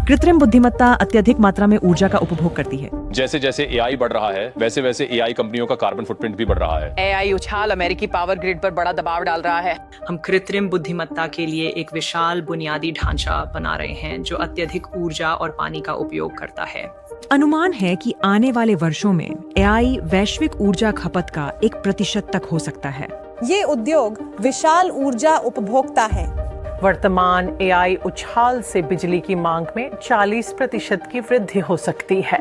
कृत्रिम बुद्धिमत्ता अत्यधिक मात्रा में ऊर्जा का उपभोग करती है। जैसे जैसे एआई बढ़ रहा है वैसे वैसे एआई कंपनियों का कार्बन फुटप्रिंट भी बढ़ रहा है। एआई उछाल अमेरिकी पावर ग्रिड पर बड़ा दबाव डाल रहा है। हम कृत्रिम बुद्धिमत्ता के लिए एक विशाल बुनियादी ढांचा बना रहे हैं जो अत्यधिक ऊर्जा और पानी का उपयोग करता है। अनुमान है कि आने वाले वर्षों में एआई वैश्विक ऊर्जा खपत का 1% तक हो सकता है। ये उद्योग विशाल ऊर्जा उपभोक्ता है। वर्तमान एआई उछाल से बिजली की मांग में 40% की वृद्धि हो सकती है।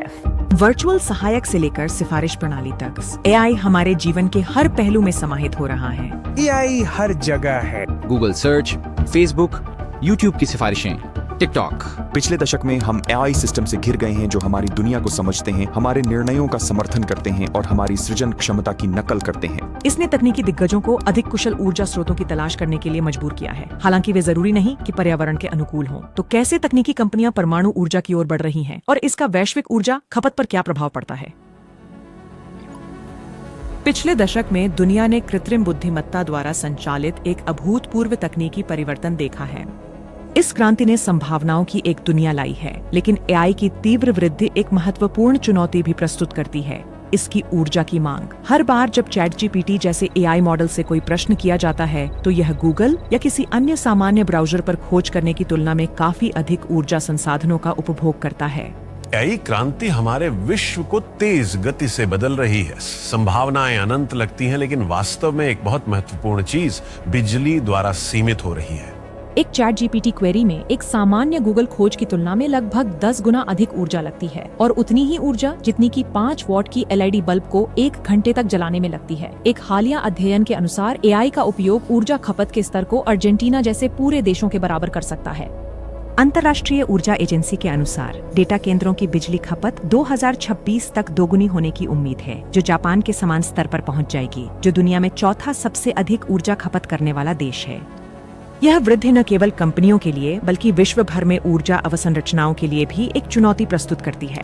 वर्चुअल सहायक से लेकर सिफारिश प्रणाली तक एआई हमारे जीवन के हर पहलू में समाहित हो रहा है। एआई हर जगह है। गूगल सर्च, फेसबुक, यूट्यूब की सिफारिशें, टिकटॉक। पिछले दशक में हम एआई सिस्टम से घिर गए हैं जो हमारी दुनिया को समझते हैं, हमारे निर्णयों का समर्थन करते हैं और हमारी सृजन क्षमता की नकल करते हैं। इसने तकनीकी दिग्गजों को अधिक कुशल ऊर्जा स्रोतों की तलाश करने के लिए मजबूर किया है, हालांकि वे जरूरी नहीं कि पर्यावरण के अनुकूल हों। तो कैसे तकनीकी कंपनियां परमाणु ऊर्जा की ओर बढ़ रही हैं और इसका वैश्विक ऊर्जा खपत पर क्या प्रभाव पड़ता है? पिछले दशक में दुनिया ने कृत्रिम बुद्धिमत्ता द्वारा संचालित एक अभूतपूर्व तकनीकी परिवर्तन देखा है। इस क्रांति ने संभावनाओं की एक दुनिया लाई है, लेकिन एआई की तीव्र वृद्धि एक महत्वपूर्ण चुनौती भी प्रस्तुत करती है, इसकी ऊर्जा की मांग। हर बार जब ChatGPT जैसे एआई मॉडल से कोई प्रश्न किया जाता है तो यह गूगल या किसी अन्य सामान्य ब्राउजर पर खोज करने की तुलना में काफी अधिक ऊर्जा संसाधनों का उपभोग करता है। एआई क्रांति हमारे विश्व को तेज गति से बदल रही है। संभावनाएं अनंत लगती हैं, लेकिन वास्तव में एक बहुत महत्वपूर्ण चीज बिजली द्वारा सीमित हो रही है। एक ChatGPT क्वेरी में एक सामान्य गूगल खोज की तुलना में लगभग 10 गुना अधिक ऊर्जा लगती है और उतनी ही ऊर्जा जितनी की 5 वॉट की LED बल्ब को 1 घंटे तक जलाने में लगती है। एक हालिया अध्ययन के अनुसार एआई का उपयोग ऊर्जा खपत के स्तर को अर्जेंटीना जैसे पूरे देशों के बराबर कर सकता है। अंतर्राष्ट्रीय ऊर्जा एजेंसी के अनुसार डेटा केंद्रों की बिजली खपत 2026 तक दोगुनी होने की उम्मीद है, जो जापान के समान स्तर पर पहुंच जाएगी, जो दुनिया में चौथा सबसे अधिक ऊर्जा खपत करने वाला देश है। यह वृद्धि न केवल कंपनियों के लिए बल्कि विश्व भर में ऊर्जा अवसंरचनाओं के लिए भी एक चुनौती प्रस्तुत करती है।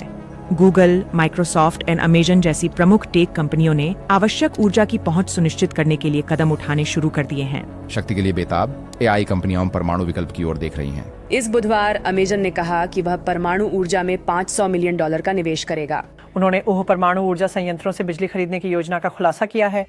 गूगल, माइक्रोसॉफ्ट और अमेजन जैसी प्रमुख टेक कंपनियों ने आवश्यक ऊर्जा की पहुंच सुनिश्चित करने के लिए कदम उठाने शुरू कर दिए हैं। शक्ति के लिए बेताब एआई कंपनियां परमाणु विकल्प की ओर देख रही हैं। इस बुधवार अमेजन ने कहा कि वह परमाणु ऊर्जा में $500 मिलियन का निवेश करेगा। उन्होंने ओह परमाणु ऊर्जा संयंत्रों से बिजली खरीदने की योजना का खुलासा किया है।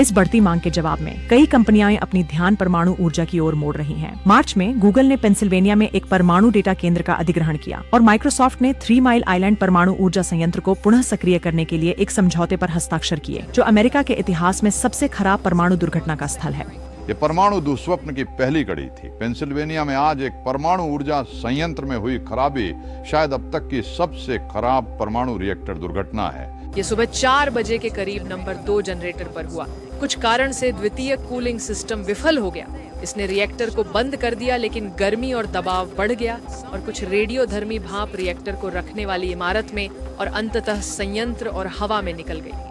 इस बढ़ती मांग के जवाब में कई कंपनियां अपनी ध्यान परमाणु ऊर्जा की ओर मोड़ रही हैं। मार्च में गूगल ने पेंसिल्वेनिया में एक परमाणु डेटा केंद्र का अधिग्रहण किया और माइक्रोसॉफ्ट ने 3 माइल आइलैंड परमाणु ऊर्जा संयंत्र को पुनः सक्रिय करने के लिए एक समझौते पर हस्ताक्षर किए, जो अमेरिका के इतिहास में सबसे खराब परमाणु दुर्घटना का स्थल है। ये परमाणु दुस्वप्न की पहली कड़ी थी। पेंसिल्वेनिया में आज एक परमाणु ऊर्जा संयंत्र में हुई खराबी शायद अब तक की सबसे खराब परमाणु रिएक्टर दुर्घटना है। ये सुबह 4 बजे के करीब नंबर 2 जनरेटर पर हुआ। कुछ कारण से द्वितीय कूलिंग सिस्टम विफल हो गया। इसने रिएक्टर को बंद कर दिया, लेकिन गर्मी और दबाव बढ़ गया और कुछ रेडियोधर्मी भाप रिएक्टर को रखने वाली इमारत में और अंततः संयंत्र और हवा में निकल गई।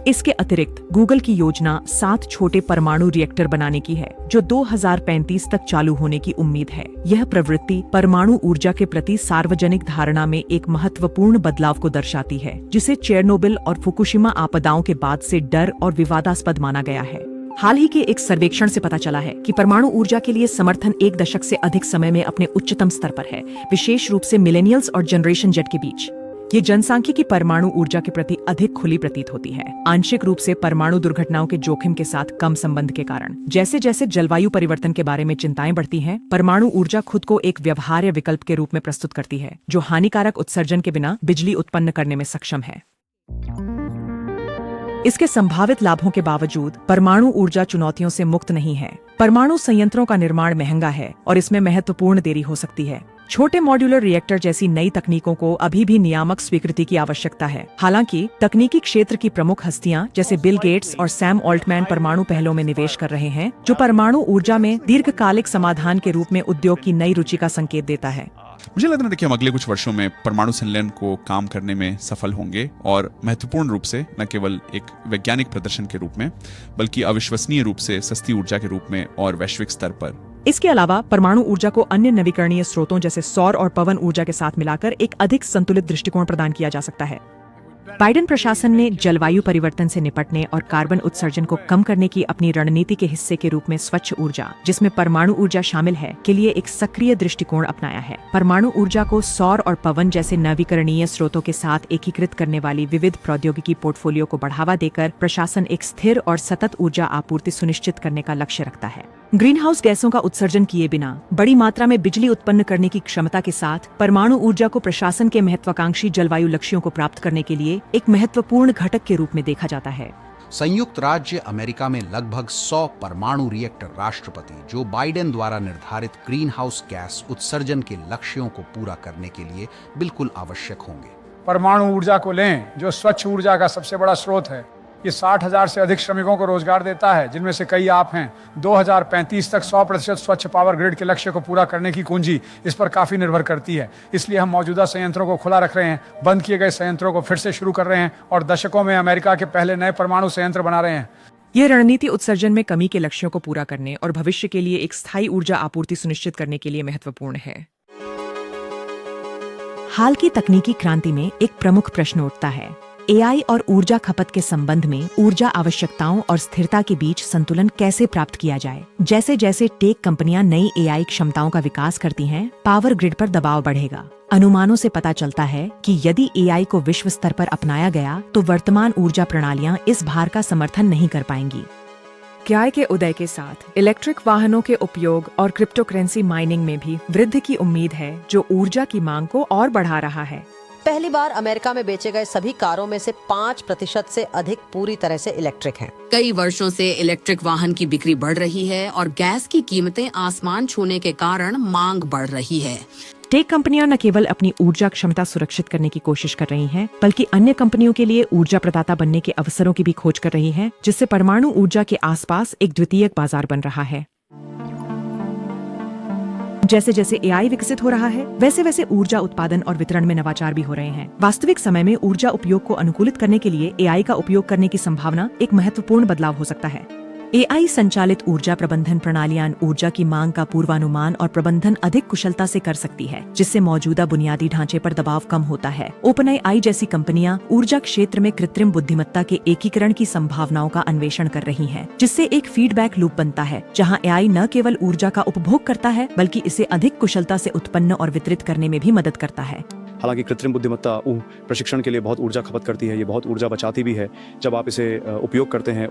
इसके अतिरिक्त गूगल की योजना 7 छोटे परमाणु रिएक्टर बनाने की है, जो 2035 तक चालू होने की उम्मीद है। यह प्रवृत्ति परमाणु ऊर्जा के प्रति सार्वजनिक धारणा में एक महत्वपूर्ण बदलाव को दर्शाती है, जिसे चेरनोबिल और फुकुशिमा आपदाओं के बाद से डर और विवादास्पद माना गया है। हाल ही के एक सर्वेक्षण से पता चला है कि परमाणु ऊर्जा के लिए समर्थन 1 दशक से अधिक समय में अपने उच्चतम स्तर पर है, विशेष रूप से मिलेनियल्स और जनरेशन जेड के बीच। ये जनसांख्यिकी परमाणु ऊर्जा के प्रति अधिक खुली प्रतीत होती है, आंशिक रूप से परमाणु दुर्घटनाओं के जोखिम के साथ कम संबंध के कारण। जैसे जैसे जलवायु परिवर्तन के बारे में चिंताएं बढ़ती हैं, परमाणु ऊर्जा खुद को एक व्यवहार्य विकल्प के रूप में प्रस्तुत करती है, जो हानिकारक उत्सर्जन के बिना बिजली उत्पन्न करने में सक्षम है। इसके संभावित लाभों के बावजूद परमाणु ऊर्जा चुनौतियों से मुक्त नहीं है। परमाणु संयंत्रों का निर्माण महंगा है और इसमें महत्वपूर्ण देरी हो सकती है। छोटे मॉड्यूलर रिएक्टर जैसी नई तकनीकों को अभी भी नियामक स्वीकृति की आवश्यकता है। हालांकि तकनीकी क्षेत्र की प्रमुख हस्तियां जैसे बिल गेट्स और सैम ऑल्टमैन परमाणु पहलों में निवेश कर रहे हैं, जो परमाणु ऊर्जा में दीर्घकालिक समाधान के रूप में उद्योग की नई रुचि का संकेत देता है। मुझे लगता है कि हम अगले कुछ वर्षों में परमाणु संलयन को काम करने में सफल होंगे, और महत्वपूर्ण रूप से न केवल एक वैज्ञानिक प्रदर्शन के रूप में बल्कि अविश्वसनीय रूप से सस्ती ऊर्जा के रूप में और वैश्विक स्तर पर। इसके अलावा परमाणु ऊर्जा को अन्य नवीकरणीय स्रोतों जैसे सौर और पवन ऊर्जा के साथ मिलाकर एक अधिक संतुलित दृष्टिकोण प्रदान किया जा सकता है। बाइडेन प्रशासन ने जलवायु परिवर्तन से निपटने और कार्बन उत्सर्जन को कम करने की अपनी रणनीति के हिस्से के रूप में स्वच्छ ऊर्जा, जिसमें परमाणु ऊर्जा शामिल है, के लिए एक सक्रिय दृष्टिकोण अपनाया है। परमाणु ऊर्जा को सौर और पवन जैसे नवीकरणीय स्रोतों के साथ एकीकृत करने वाली विविध प्रौद्योगिकी पोर्टफोलियो को बढ़ावा देकर प्रशासन एक स्थिर और सतत ऊर्जा आपूर्ति सुनिश्चित करने का लक्ष्य रखता है। ग्रीन हाउस गैसों का उत्सर्जन किए बिना बड़ी मात्रा में बिजली उत्पन्न करने की क्षमता के साथ परमाणु ऊर्जा को प्रशासन के महत्वाकांक्षी जलवायु लक्ष्यों को प्राप्त करने के लिए एक महत्वपूर्ण घटक के रूप में देखा जाता है। संयुक्त राज्य अमेरिका में लगभग 100 परमाणु रिएक्टर राष्ट्रपति जो बाइडेन द्वारा निर्धारित ग्रीन हाउस गैस उत्सर्जन के लक्ष्यों को पूरा करने के लिए बिल्कुल आवश्यक होंगे। परमाणु ऊर्जा को लें, जो स्वच्छ ऊर्जा का सबसे बड़ा स्रोत है। ये 60,000 से अधिक श्रमिकों को रोजगार देता है, जिनमें से कई आप हैं। 2035 तक 100% स्वच्छ पावर ग्रिड के लक्ष्य को पूरा करने की कुंजी इस पर काफी निर्भर करती है। इसलिए हम मौजूदा संयंत्रों को खुला रख रहे हैं, बंद किए गए संयंत्रों को फिर से शुरू कर रहे हैं और दशकों में अमेरिका के पहले नए परमाणु संयंत्र बना रहे हैं। यह रणनीति उत्सर्जन में कमी के लक्ष्यों को पूरा करने और भविष्य के लिए एक स्थायी ऊर्जा आपूर्ति सुनिश्चित करने के लिए महत्वपूर्ण है। हाल की तकनीकी क्रांति में एक प्रमुख प्रश्न उठता है, एआई और ऊर्जा खपत के संबंध में ऊर्जा आवश्यकताओं और स्थिरता के बीच संतुलन कैसे प्राप्त किया जाए। जैसे जैसे टेक कंपनियां नई एआई क्षमताओं का विकास करती हैं, पावर ग्रिड पर दबाव बढ़ेगा। अनुमानों से पता चलता है कि यदि एआई को विश्व स्तर पर अपनाया गया तो वर्तमान ऊर्जा प्रणालियां इस भार का समर्थन नहीं कर पाएंगी। एआई के उदय के साथ इलेक्ट्रिक वाहनों के उपयोग और क्रिप्टोकरेंसी माइनिंग में भी वृद्धि की उम्मीद है, जो ऊर्जा की मांग को और बढ़ा रहा है। पहली बार अमेरिका में बेचे गए सभी कारों में से 5% से अधिक पूरी तरह से इलेक्ट्रिक हैं। कई वर्षों से इलेक्ट्रिक वाहन की बिक्री बढ़ रही है और गैस की कीमतें आसमान छूने के कारण मांग बढ़ रही है। टेक कंपनियां न केवल अपनी ऊर्जा क्षमता सुरक्षित करने की कोशिश कर रही हैं, बल्कि अन्य कंपनियों के लिए ऊर्जा प्रदाता बनने के अवसरों की भी खोज कर रही हैं, जिससे परमाणु ऊर्जा के आसपास एक द्वितीयक बाजार बन रहा है। जैसे जैसे एआई विकसित हो रहा है, वैसे वैसे ऊर्जा उत्पादन और वितरण में नवाचार भी हो रहे हैं। वास्तविक समय में ऊर्जा उपयोग को अनुकूलित करने के लिए एआई का उपयोग करने की संभावना एक महत्वपूर्ण बदलाव हो सकता है। एआई संचालित ऊर्जा प्रबंधन प्रणालियां ऊर्जा की मांग का पूर्वानुमान और प्रबंधन अधिक कुशलता से कर सकती है, जिससे मौजूदा बुनियादी ढांचे पर दबाव कम होता है। ओपनएआई जैसी कंपनियां ऊर्जा क्षेत्र में कृत्रिम बुद्धिमत्ता के एकीकरण की संभावनाओं का अन्वेषण कर रही हैं, जिससे एक फीडबैक लूप बनता है, जहां एआई न केवल ऊर्जा का उपभोग करता है, बल्कि इसे अधिक कुशलता से उत्पन्न और वितरित करने में भी मदद करता है। हालांकि कृत्रिम बुद्धिमत्ता प्रशिक्षण के लिए बहुत ऊर्जा खपत करती है, ये बहुत ऊर्जा बचाती भी है जब आप इसे उपयोग करते हैं।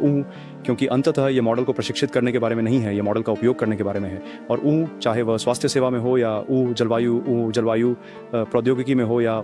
क्योंकि अंततः ये मॉडल को प्रशिक्षित करने के बारे में नहीं है, ये मॉडल का उपयोग करने के बारे में है। और चाहे वह स्वास्थ्य सेवा में हो या जलवायु प्रौद्योगिकी में हो या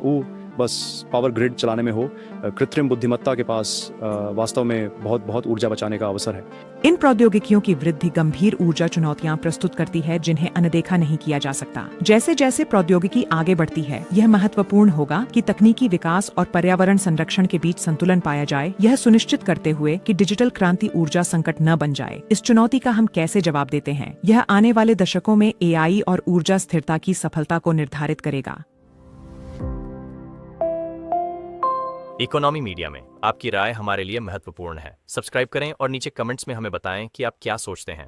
बस पावर ग्रिड चलाने में हो, कृत्रिम बुद्धिमत्ता के पास वास्तव में बहुत ऊर्जा बचाने का अवसर है। इन प्रौद्योगिकियों की वृद्धि गंभीर ऊर्जा चुनौतियां प्रस्तुत करती है, जिन्हें अनदेखा नहीं किया जा सकता। जैसे जैसे प्रौद्योगिकी आगे बढ़ती है, यह महत्वपूर्ण होगा कि तकनीकी विकास और पर्यावरण संरक्षण के बीच संतुलन पाया जाए, यह सुनिश्चित करते हुए कि डिजिटल क्रांति ऊर्जा संकट न बन जाए। इस चुनौती का हम कैसे जवाब देते हैं, यह आने वाले दशकों में एआई और ऊर्जा स्थिरता की सफलता को निर्धारित करेगा। इकोनॉमी मीडिया में आपकी राय हमारे लिए महत्वपूर्ण है। सब्सक्राइब करें और नीचे कमेंट्स में हमें बताएं कि आप क्या सोचते हैं।